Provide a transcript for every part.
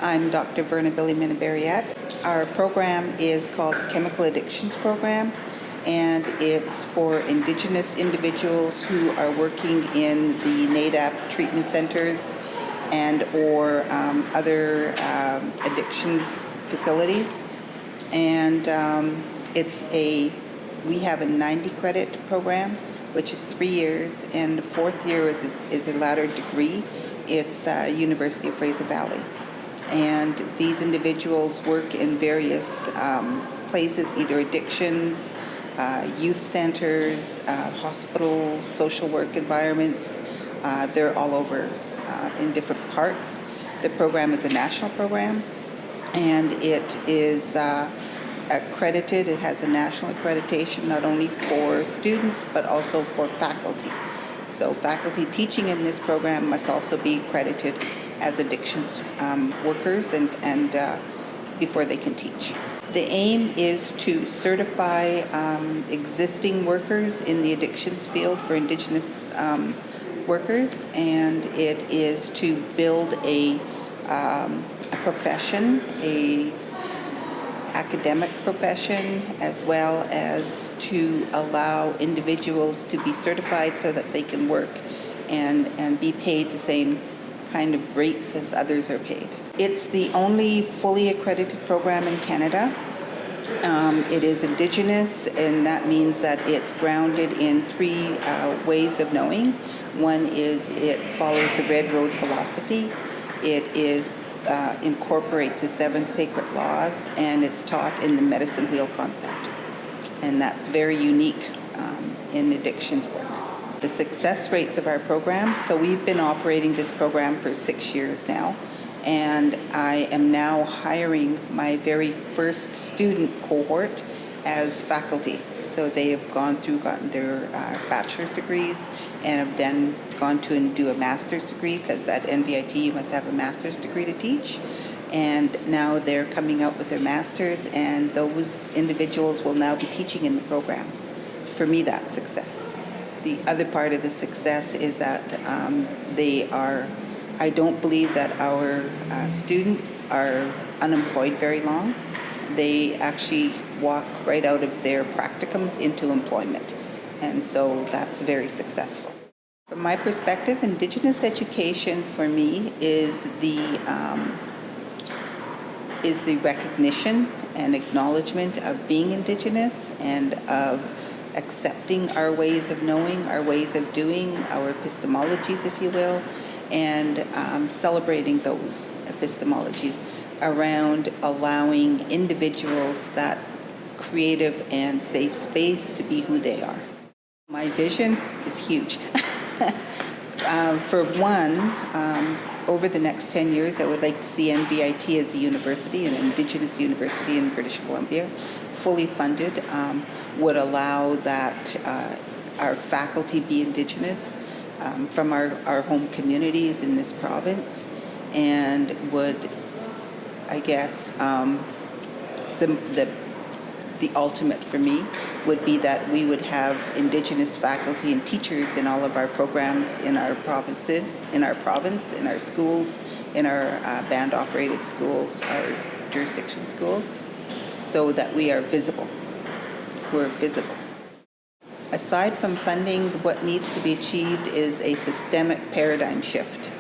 I'm Dr. Verna Billy-Minnabarriet. Our program is called the Chemical Addictions Program, and it's for Indigenous individuals who are working in the NADAP treatment centers and or other addictions facilities. And we have a 90 credit program, which is 3 years, and the fourth year is a latter degree at University of Fraser Valley. And these individuals work in various places, either addictions, youth centers, hospitals, social work environments. They're all over in different parts. The program is a national program, and it is accredited. It has a national accreditation not only for students but also for faculty. So faculty teaching in this program must also be accredited as addictions workers and before they can teach. The aim is to certify existing workers in the addictions field for Indigenous workers, and it is to build a profession, a academic profession, as well as to allow individuals to be certified so that they can work and be paid the same kind of rates as others are paid. It's the only fully accredited program in Canada. It is Indigenous, and that means that it's grounded in three ways of knowing. One is it follows the Red Road philosophy. It incorporates the 7 sacred laws, and it's taught in the medicine wheel concept. And that's very unique in addictions work. The success rates of our program, so we've been operating this program for 6 years now, and I am now hiring my very first student cohort as faculty. So they have gotten their bachelor's degrees and have then gone to and do a master's degree, because at NVIT you must have a master's degree to teach. And now they're coming out with their master's, and those individuals will now be teaching in the program. For me, that's success. The other part of the success is that I don't believe that our students are unemployed very long. They actually walk right out of their practicums into employment. And so that's very successful. From my perspective, Indigenous education for me is the recognition and acknowledgement of being Indigenous and of accepting our ways of knowing, our ways of doing, our epistemologies, if you will, and celebrating those epistemologies around allowing individuals that creative and safe space to be who they are. My vision is huge. For one, over the next 10 years, I would like to see NVIT as a university, an Indigenous university in British Columbia, fully funded, would allow that our faculty be Indigenous from our home communities in this province, and would, I guess, the ultimate for me would be that we would have Indigenous faculty and teachers in all of our programs in our province, in our schools, in our band-operated schools, our jurisdiction schools, so that we are visible. We're visible. Aside from funding, what needs to be achieved is a systemic paradigm shift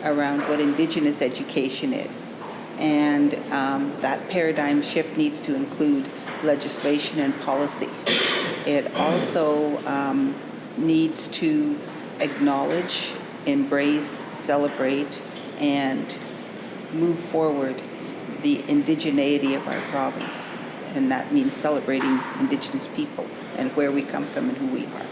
around what Indigenous education is. And that paradigm shift needs to include legislation and policy. It also needs to acknowledge, embrace, celebrate, and move forward the indigeneity of our province. And that means celebrating Indigenous people and where we come from and who we are.